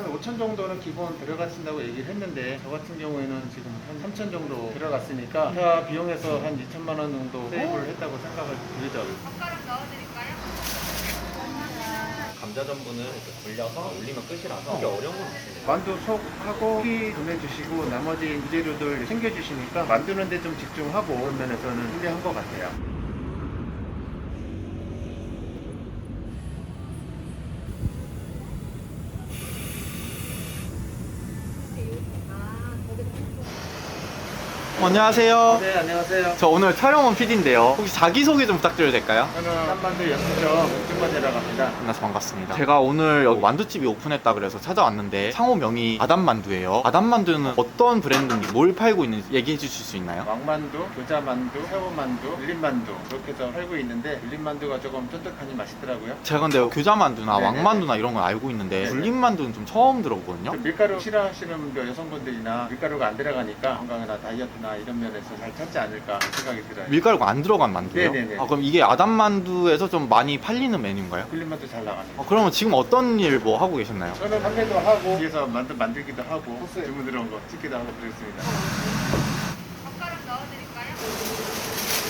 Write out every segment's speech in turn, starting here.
한 5천 정도는 기본 들어가신다고 얘기를 했는데 저 같은 경우에는 지금 한 3천 정도 들어갔으니까 차 비용에서 한 2천만 원 정도 세이브를 했다고 생각을 들죠. 젓가락 넣어드릴까요? 감자전분을 이렇게 돌려서 올리면 끝이라서 그게 어려운 건 없습니다. 만두 속하고 피 보내주시고 나머지 부재료들 챙겨주시니까 만드는데 좀 집중하고 그런 면에서는 편리한 것 같아요. 안녕하세요. 네, 안녕하세요. 저 오늘 촬영 온 PD인데요. 혹시 자기소개 좀 부탁드려도 될까요? 저는 한반도 연수점 옥중반이라고 합니다. 만나서 반갑습니다. 제가 오늘 여기 만두집이 오픈했다 그래서 찾아왔는데 상호명이 아담만두예요. 아담만두는 어떤 브랜드인지 뭘 팔고 있는지 얘기해 주실 수 있나요? 왕만두, 교자만두, 새우만두, 밀림만두 그렇게 해서 팔고 있는데 밀림만두가 조금 쫀득하니 맛있더라고요. 제가 근데 교자만두나 네네네. 왕만두나 이런 건 알고 있는데 네네. 불림만두는 좀 처음 들어보거든요. 밀가루 싫어하시는 여성분들이나 밀가루가 안 들어가니까 건강이나 다이어트나 이런 면에서 잘 찾지 않을까 생각이 들어요. 밀가루가 안 들어간 만두예요? 네네네. 그럼 이게 아담만두에서 좀 많이 팔리는 메뉴인가요? 밀림만두 잘 나가네요. 그러면 지금 어떤 일 뭐 하고 계셨나요? 저는 판매도 하고 뒤에서 만두 만들기도 하고 소스 주문 들어온 거 찍기도 하고 그랬습니다. 젓가락 넣어드릴까요?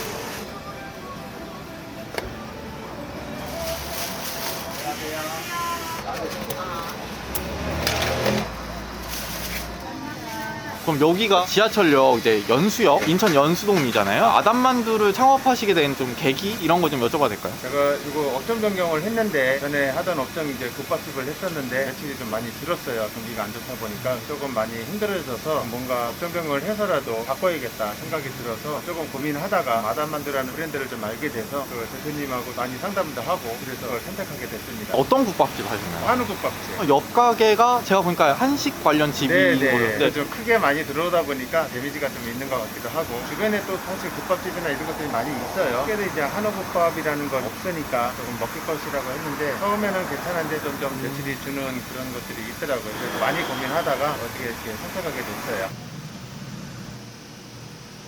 그럼 여기가 지하철역 이제 연수역 인천 연수동이잖아요. 아담만두를 창업하시게 된 좀 계기 이런 거 좀 여쭤봐도 될까요? 제가 이거 업종 변경을 했는데 전에 하던 업종이 이제 국밥집을 했었는데 매출이 좀 많이 줄었어요. 경기가 안 좋다 보니까 조금 많이 힘들어져서 뭔가 업종 변경을 해서라도 바꿔야겠다 생각이 들어서 조금 고민하다가 아담만두라는 브랜드를 좀 알게 돼서 그 대표님하고 많이 상담도 하고 그래서 그걸 선택하게 됐습니다. 어떤 국밥집 하시나요? 한우 국밥집. 옆 가게가 제가 보니까 한식 관련 집인 네네. 거였는데 좀 크게 많이 들어오다 보니까 데미지가 좀 있는 것 같기도 하고 주변에 또 사실 국밥집이나 이런 것들이 많이 있어요. 그래도 이제 한우국밥이라는 건 없으니까 조금 먹힐 것이라고 했는데 처음에는 괜찮은데 점점 매출이 주는 그런 것들이 있더라고요. 그래서 많이 고민하다가 어떻게 이렇게 선택하게 됐어요.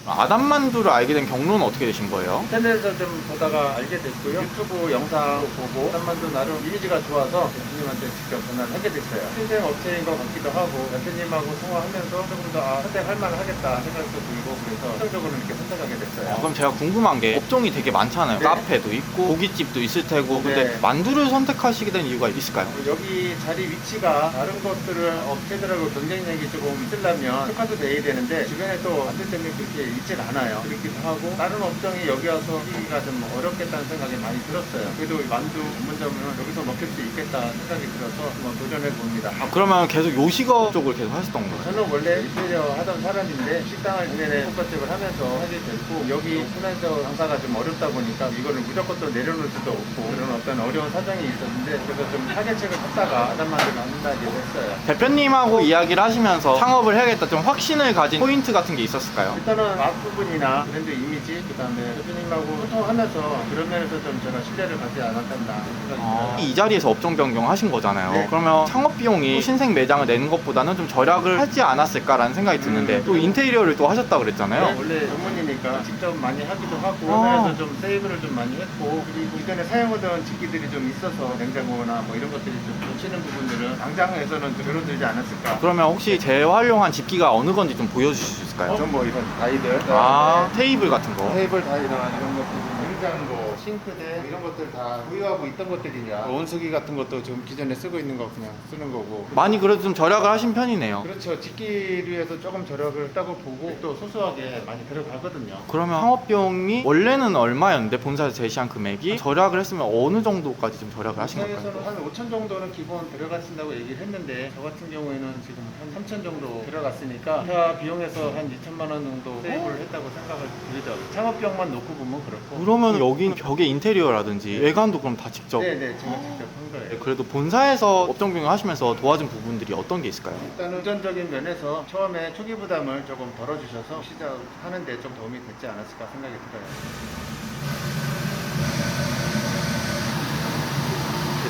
아담만두를 알게 된 경로는 어떻게 되신 거예요? 인터넷에서 좀 보다가 알게 됐고요. 유튜브 영상 보고 한만두 나름 이미지가 좋아서 대표님한테 직접 전화를 하게 됐어요. 신생 업체인 것 같기도 하고 대표님하고 통화하면서 조금 더 선택할 만하겠다 생각도 들고 그래서 최종적으로 이렇게 선택하게 됐어요. 그럼 제가 궁금한 게 업종이 되게 많잖아요. 네. 카페도 있고 고깃집도 있을 테고 근데 네. 만두를 선택하시게 된 이유가 있을까요? 여기 자리 위치가 다른 것들을 업체들하고 경쟁력이 조금 있으려면 특화도 돼야 되는데 주변에 또 만들 점이 그렇게 있질 않아요. 그렇기도 하고 다른 업종이 여기 와서 하기가 좀 어렵겠다는 생각이 많이 들었어요. 그래도 만두 전문점은 여기서 먹힐 수 있겠다 생각이 들어서 한번 도전해 봅니다. 그러면 계속 요식업 쪽을 계속 하셨던 거예요? 저는 원래 인테리어 하던 사람인데 식당을 내내 국밥집을 하면서 하게 됐고 여기 프랜차이즈 장사가 좀 어렵다 보니까 이거를 무조건 또 내려놓을 수도 없고 그런 어떤 어려운 사정이 있었는데 그래서 좀 타겟책을 찾다가 아담만두를 만나게 됐어요. 대표님하고 이야기를 하시면서 창업을 해야겠다 좀 확신을 가진 포인트 같은 게 있었을까요? 일단은 맛 부분이나 브랜드 이미지 그다음에 대표님하고 소통하면서 그런 면에서 좀 제가 신뢰를 갖지 않았었나 생각이 들어요. 이 자리에서 업종 변경하신 거잖아요. 네. 그러면 창업 비용이 신생 매장을 내는 것보다는 좀 절약을 하지 않았을까라는 생각이 드는데 또 인테리어를 또 하셨다 그랬잖아요. 원래 전문이니까 직접 많이 하기도 하고 아. 그래서 좀 세이브를 좀 많이 했고 그리고 이전에 사용하던 직기들이 좀 있어서 냉장고나 뭐 이런 것들이 좀 놓치는 부분들은 당장에서는 좀 줄어들지 않았을까. 그러면 혹시 재활용한 집기가 어느 건지 좀 보여주실 수 있을까요? 좀 뭐 이런 다이들 아, 테이블 같은 거. 테이블 다이나 이런 것들 냉장고 싱크대 이런 것들 다 보유하고 있던 것들이냐 온수기 같은 것도 지금 기존에 쓰고 있는 거 그냥 쓰는 거고 많이 그래도 좀 절약을 하신 편이네요. 그렇죠. 직기류에서 조금 절약을 했다고 보고 또 소소하게 많이 들어가거든요. 그러면 창업 비용이 원래는 얼마였는데 본사에서 제시한 금액이 절약을 했으면 어느 정도까지 좀 절약을 하신 걸까요? 회사에서는 한 5천 정도는 기본 들어가신다고 얘기를 했는데 저 같은 경우에는 지금 한 3천 정도 들어갔으니까 차 비용에서 한 2천만 원 정도 세이브를 했다고 생각을 들죠. 창업 비용만 놓고 보면 그렇고. 그러면 여기 벽에 인테리어라든지 외관도 그럼 다 직접 네네 제가 직접 한 거예요. 그래도 본사에서 업종 변경 하시면서 도와준 부분들이 어떤 게 있을까요? 일단은 유전적인 면에서 처음에 초기 부담을 조금 덜어주셔서 시작하는데 좀 도움이 됐지 않았을까 생각이 들어요.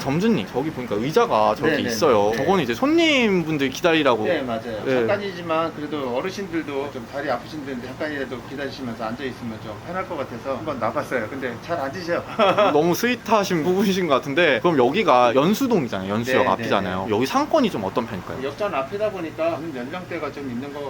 점주님, 저기 보니까 의자가 저기 네네네. 있어요. 네. 저거는 이제 손님분들 기다리라고. 네, 맞아요. 네. 잠깐이지만 그래도 어르신들도 좀 다리 아프신 분들 잠깐이라도 기다리시면서 앉아있으면 좀 편할 것 같아서 한번 나봤어요. 근데 잘 앉으셔. 너무 스윗하신 부분이신 것 같은데, 그럼 여기가 연수동이잖아요. 연수역 네, 앞이잖아요. 네, 여기 상권이 좀 어떤 편일까요? 역전 앞이다 보니까 어느 연령대가 좀 있는 것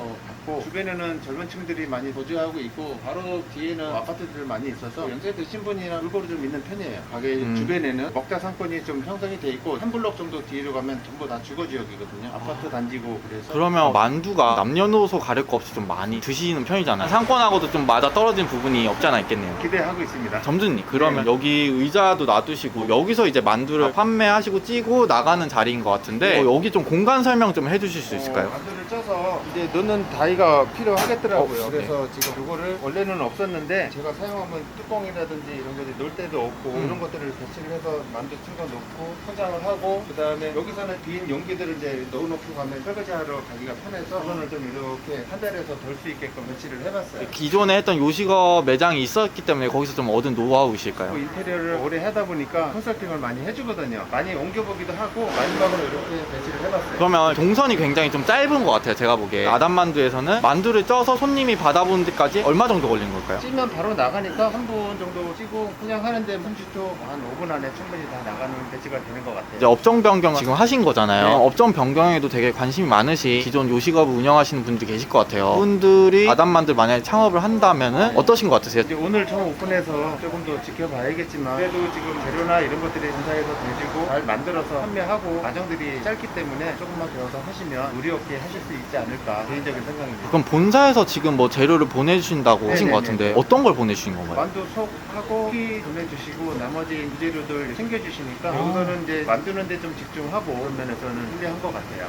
같고 주변에는 젊은 층들이 많이 거주하고 있고 바로 뒤에는 아파트들 많이 있어서 연세 드신 분이나 골고루 좀 있는 편이에요. 가게 주변에는 먹자 상권이 좀 형성이 돼 있고 한 블록 정도 뒤로 가면 전부 다 주거 지역이거든요. 아파트 단지고 그래서 그러면 만두가 남녀노소 가릴 거 없이 좀 많이 드시는 편이잖아요. 상권하고도 좀 맞아 떨어진 부분이 없지 않아 있겠네요. 기대하고 있습니다. 점주님, 그러면 네. 여기 의자도 놔두시고 여기서 이제 만두를 판매하시고 찌고 나가는 자리인 것 같은데, 여기 좀 공간 설명 좀 해주실 수 있을까요? 만두를 쪄서 이제 넣는 다이가 필요하겠더라고요. 네. 그래서 지금 이거를 원래는 없었는데 제가 사용하면 뚜껑이라든지 이런 것들 넣을 데도 없고 이런 것들을 배치를 해서 만두 찐 거 넣고 포장을 하고 그 다음에 여기서는 빈 용기들을 이제 넣어놓고 가면 설거지하러 가기가 편해서 우선을 좀 이렇게 한 달에서 덜 수 있게끔 배치를 해봤어요. 기존에 했던 요식업 매장이 있었기 때문에 거기서 좀 얻은 노하우이실까요? 인테리어를 오래 하다 보니까 컨설팅을 많이 해주거든요. 많이 옮겨보기도 하고 마지막으로 이렇게 배치를 해봤어요. 그러면 동선이 굉장히 좀 짧은 것 같아요. 제가 보기에 아담만두에서는 만두를 쪄서 손님이 받아보는 데까지 얼마 정도 걸린 걸까요? 찌면 바로 나가니까 한 분 정도 찌고 그냥 하는데 30초 한 5분 안에 충분히 다 나가는 배치가 되는 것 같아요. 이제 업종 변경 지금 하신 거잖아요. 네. 업종 변경에도 되게 관심이 많으시 기존 요식업을 운영하시는 분들이 계실 것 같아요. 그분들이 아담만두 만약에 창업을 한다면은 어떠신 것 같으세요? 이제 오늘 처음 오픈해서 조금 더 지켜봐야겠지만 그래도 지금 재료나 이런 것들이 본사에서 대주고 잘 만들어서 판매하고 과정들이 짧기 때문에 조금만 배워서 하시면 무리 없게 하실 수 있지 않을까 개인적인 생각입니다. 그럼 본사에서 지금 뭐 재료를 보내주신다고 하신 것 네네네. 같은데 어떤 걸 보내주신 건가요? 만두 속하고 키 보내주시고 나머지 부재료들 챙겨주시니까 여기서는 이제 만드는데 좀 집중하고 그런 면에서는 편리한 것 같아요.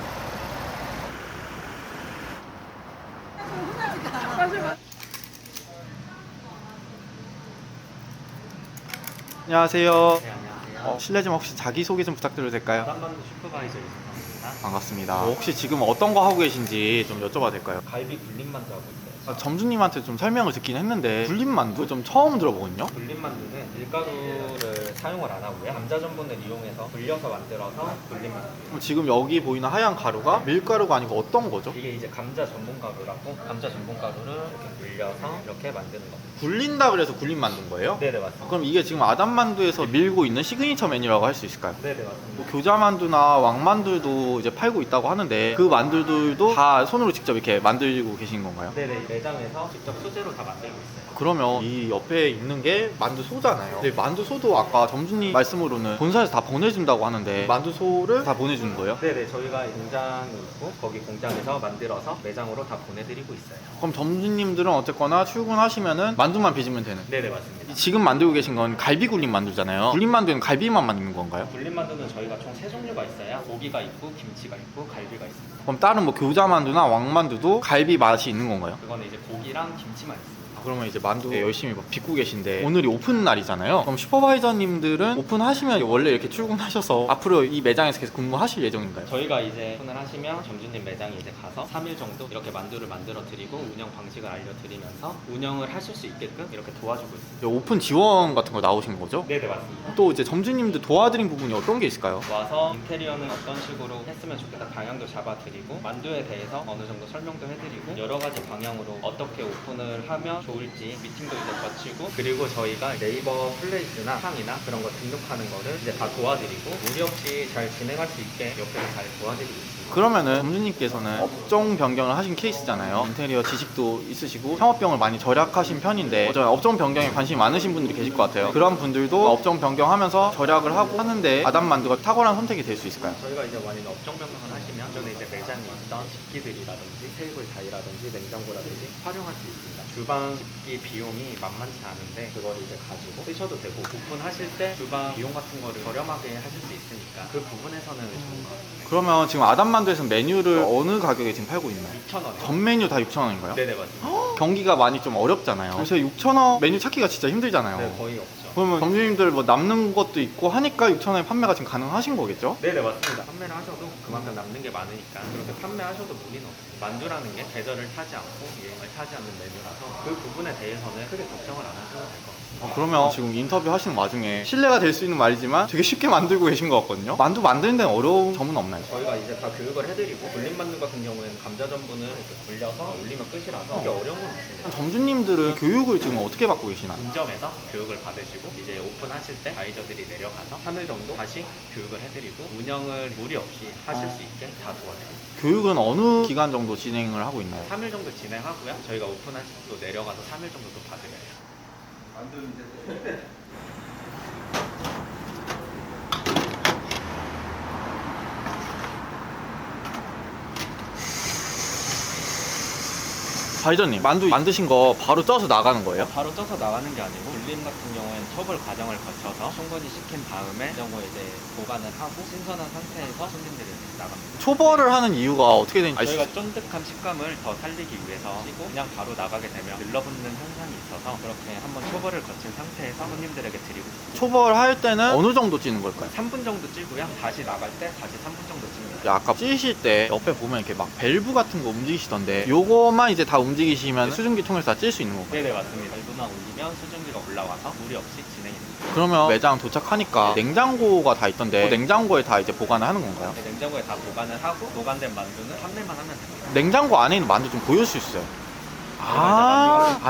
안녕하세요. 네, 안녕하세요. 실례지만 혹시 자기소개 좀 부탁드려도 될까요? 아담만두 슈퍼바이저 이승환입니다. 반갑습니다. 혹시 지금 어떤 거 하고 계신지 좀 여쭤봐도 될까요? 갈비 굴림만두 하고 있어요. 점주님한테 좀 설명을 듣긴 했는데 굴림만두 좀 처음 들어보거든요. 굴림만두는 밀가루를 사용을 안 하고요. 감자 전분을 이용해서 불려서 만들어서 굴림만두. 그럼 지금 여기 보이는 하얀 가루가 밀가루가 아니고 어떤 거죠? 이게 이제 감자 전분 가루라고 감자 전분 가루를 이렇게 불려서 이렇게 만드는 겁니다. 굴린다 그래서 굴림만두인 거예요? 네네 맞습니다. 그럼 이게 지금 아담만두에서 밀고 있는 시그니처 메뉴라고 할 수 있을까요? 네네 맞습니다. 뭐 교자만두나 왕만두도 이제 팔고 있다고 하는데 그 만두들도 다 손으로 직접 이렇게 만들고 계신 건가요? 네네 매장에서 직접 수제로 다 만들고 있어요. 그러면 이 옆에 있는 게 만두소잖아요. 근데 만두소도 아까 점주님 말씀으로는 본사에서 다 보내준다고 하는데 만두소를 다 보내주는 거예요? 네네 저희가 공장이 있고 거기 공장에서 만들어서 매장으로 다 보내드리고 있어요. 그럼 점주님들은 어쨌거나 출근하시면은 만두만 빚으면 되는. 네네 맞습니다. 지금 만들고 계신 건 갈비 굴림 만두잖아요. 굴림 만두는 갈비만 만드는 건가요? 굴림만두는 저희가 총 3종류가 있어요. 고기가 있고 김치가 있고 갈비가 있습니다. 그럼 다른 뭐 교자만두나 왕만두도 갈비 맛이 있는 건가요? 그거는 이제 고기랑 김치만 있습니다. 그러면 이제 만두 열심히 막 빚고 계신데 오늘이 오픈 날이잖아요. 그럼 슈퍼바이저님들은 오픈하시면 원래 이렇게 출근하셔서 앞으로 이 매장에서 계속 근무하실 예정인가요? 저희가 이제 오픈을 하시면 점주님 매장에 이제 가서 3일 정도 이렇게 만두를 만들어 드리고 운영 방식을 알려드리면서 운영을 하실 수 있게끔 이렇게 도와주고 있습니다. 오픈 지원 같은 거 나오신 거죠? 네네 맞습니다. 또 이제 점주님들 도와드린 부분이 어떤 게 있을까요? 와서 인테리어는 어떤 식으로 했으면 좋겠다 방향도 잡아드리고 만두에 대해서 어느 정도 설명도 해드리고 여러 가지 방향으로 어떻게 오픈을 하면 좋을지 미팅도 이제 거치고 그리고 저희가 네이버 플레이스나 상이나 그런 거 등록하는 거를 이제 다 도와드리고 무리 없이 잘 진행할 수 있게 옆에서 잘 도와드리고 있습니다. 그러면은 점주님께서는 업종 변경을 하신 케이스잖아요. 인테리어 지식도 있으시고 창업비용을 많이 절약하신 편인데 어쩌면 업종 변경에 관심이 많으신 분들이 계실 것 같아요. 그런 분들도 업종 변경하면서 절약을 하고 하는데 아담만두가 탁월한 선택이 될 수 있을까요? 저희가 이제 만약에 업종 변경을 하시면 전에 이제 매장에 있던 식기들이라든지 테이블 자리라든지 냉장고라든지 활용할 수 있습니다. 주방 식기 비용이 만만치 않은데 그걸 이제 가지고 쓰셔도 되고 오픈하실 때 주방 비용 같은 거를 저렴하게 하실 수 있으니까 그 부분에서는 좋은 것 같아요. 그러면 지금 아담만두에서 메뉴를 어느 가격에 지금 팔고 있나요? 6,000원에 전 메뉴 다 6,000원인가요? 네네 맞습니다. 경기가 많이 좀 어렵잖아요. 요새 6,000원 메뉴 찾기가 진짜 힘들잖아요. 네 거의 없죠. 그러면 점주님들 뭐 남는 것도 있고 하니까 6,000원에 판매가 지금 가능하신 거겠죠? 네네 맞습니다. 판매를 하셔도 그만큼 남는 게 많으니까 그렇게 판매하셔도 무리는 없어요. 만두라는 게 계절을 타지 않고 유행을 타지 않는 메뉴라서 그 부분에 대해서는 크게 걱정을 안 하셔도 될 것 같아요. 그러면 지금 인터뷰 하시는 와중에 신뢰가 될 수 있는 말이지만 되게 쉽게 만들고 계신 것 같거든요. 만두 만드는 데는 어려운 점은 없나요? 저희가 이제 다 교육을 해드리고 불린만두 같은 경우에는 감자 전분을 이렇게 불려서 올리면 끝이라서 그게 어려운 건 없습니다. 점주님들은 교육을 지금 어떻게 받고 계시나요? 분점에서 교육을 받으시고 이제 오픈하실 때 가이저들이 내려가서 3일 정도 다시 교육을 해드리고 운영을 무리 없이 하실 수 있게 다 도와드립니다. 교육은 어느 기간 정도 진행을 하고 있나요? 3일 정도 진행하고요. 저희가 오픈하실 때 또 내려가서 3일 정도 또 받으려요. 가이저님 만두 만드신 거 바로 쪄서 나가는 거예요? 바로 쪄서 나가는 게 아니고 불림 같은 경우에는 초벌 과정을 거쳐서 충분히 식힌 다음에 그 정도 이제 보관을 하고 신선한 상태에서 손님들이 나갑니다. 초벌을 하는 이유가 어떻게 되는지 저희가 쫀득한 식감을 더 살리기 위해서 하시고 그냥 바로 나가게 되면 늘러붙는 현상이 있어서 그렇게 한번 초벌을 거친 상태에서 손님들에게 드리고 있습니다. 초벌할 때는 어느 정도 찌는 걸까요? 3분 정도 찌고요. 다시 나갈 때 다시 3분 정도 찝니다. 아까 찌실 때 옆에 보면 이렇게 막 밸브 같은 거 움직이시던데 요거만 이제 다 움직이시면 수증기 통해서 다 찔 수 있는 건가요? 네네 맞습니다. 밸브만 울리면 수증기가 올라와서 무리 없이 진행이 됩니다. 그러면 매장 도착하니까 냉장고가 다 있던데 그 냉장고에 다 이제 보관을 하는 건가요? 네, 냉장고에 다 보관을 하고 보관된 만두는 판매만 하면 됩니다. 냉장고 안에 있는 만두 좀 보여줄 수 있어요?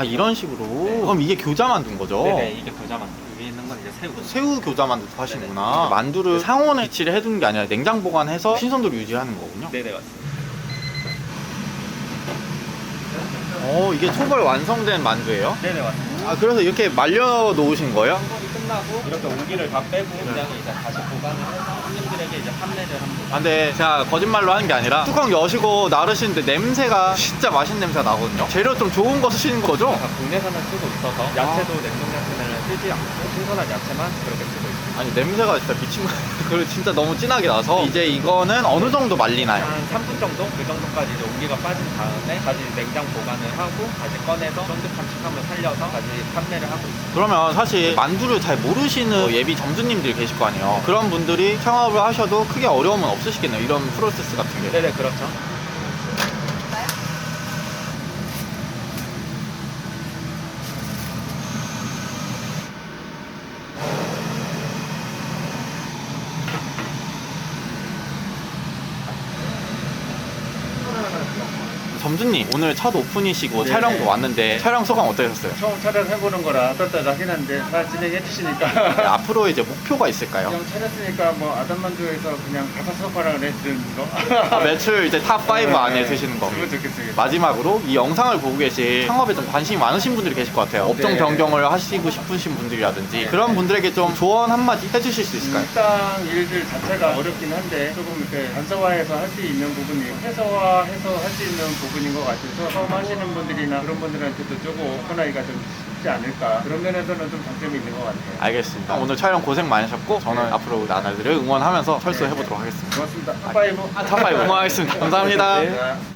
이런 식으로? 그럼 이게 교자 만두인 거죠? 네네 이게 교자 만두. 위에 있는 건 이제 새우. 새우 교자 만두 하시는구나. 만두를 상온에 비치를 해두는 게 아니라 냉장 보관해서 신선도를 유지하는 거군요. 네네 맞습니다. 이게 초벌 완성된 만두예요? 네네 맞습니다. 그래서 이렇게 말려 놓으신 거예요? 성공이 끝나고 이렇게 옹기를 다 빼고 공장에 이제 다시 보관을 해서 손님들에게 이제 판매를 합니다. 근데 제가 거짓말로 하는 게 아니라 뚜껑 여시고 나르시는데 냄새가 진짜 맛있는 냄새가 나거든요. 재료 좀 좋은 거 쓰시는 거죠? 다 국내산을 쓰고 있어서 야채도 냉동 야채를 쓰지 않고 신선한 야채만 그렇게 쓰고 있습니다. 아니 냄새가 진짜 미친 거 그리고 진짜 너무 진하게 나서 이제 이거는 어느 정도 말리나요? 한 3분 정도? 그 정도까지 이제 옹기가 빠진 다음에 다시 냉장 보관을 하고 다시 꺼내서 쫀득한 식감을 살려서 다시 판매를 하고 있습니다. 그러면 사실 만두를 잘 모르시는 예비 점주님들이 계실 거 아니에요. 그런 분들이 창업을 하셔도 크게 어려움은 없으시겠네요. 이런 프로세스 같은 게. 네네 그렇죠. 점주님 오늘 첫 오픈이시고 네. 촬영도 왔는데 촬영 소감 어떠셨어요? 처음 촬영해보는 거라 떳떳하긴 한데 잘 진행해 주시니까 네, 앞으로 이제 목표가 있을까요? 그냥 차렸으니까 뭐 아담만두에서 그냥 5손가락을 내드는 거 매출 이제 탑5 안에 드시는 거. 그건 좋겠습니다. 마지막으로 이 영상을 보고 계신 창업에 좀 관심이 많으신 분들이 계실 것 같아요. 업종 네. 변경을 하시고 싶으신 분들이라든지 그런 분들에게 좀 조언 한마디 해주실 수 있을까요? 식당 일들 자체가 어렵긴 한데 조금 이렇게 간소화해서 할 수 있는 부분이 해소화해서 할 수 있는 부분인 것 같아서 처음 하시는 분들이나 그런 분들한테도 조금 오픈하기가 좀 쉽지 않을까 그런 면에서는 좀 장점이 있는 것 같아요. 알겠습니다. 오늘 촬영 고생 많으셨고 저는 앞으로 나날들을 응원하면서 철수해 보도록 하겠습니다. 고맙습니다. 탑5. 탑5 응원하겠습니다. 감사합니다. 네.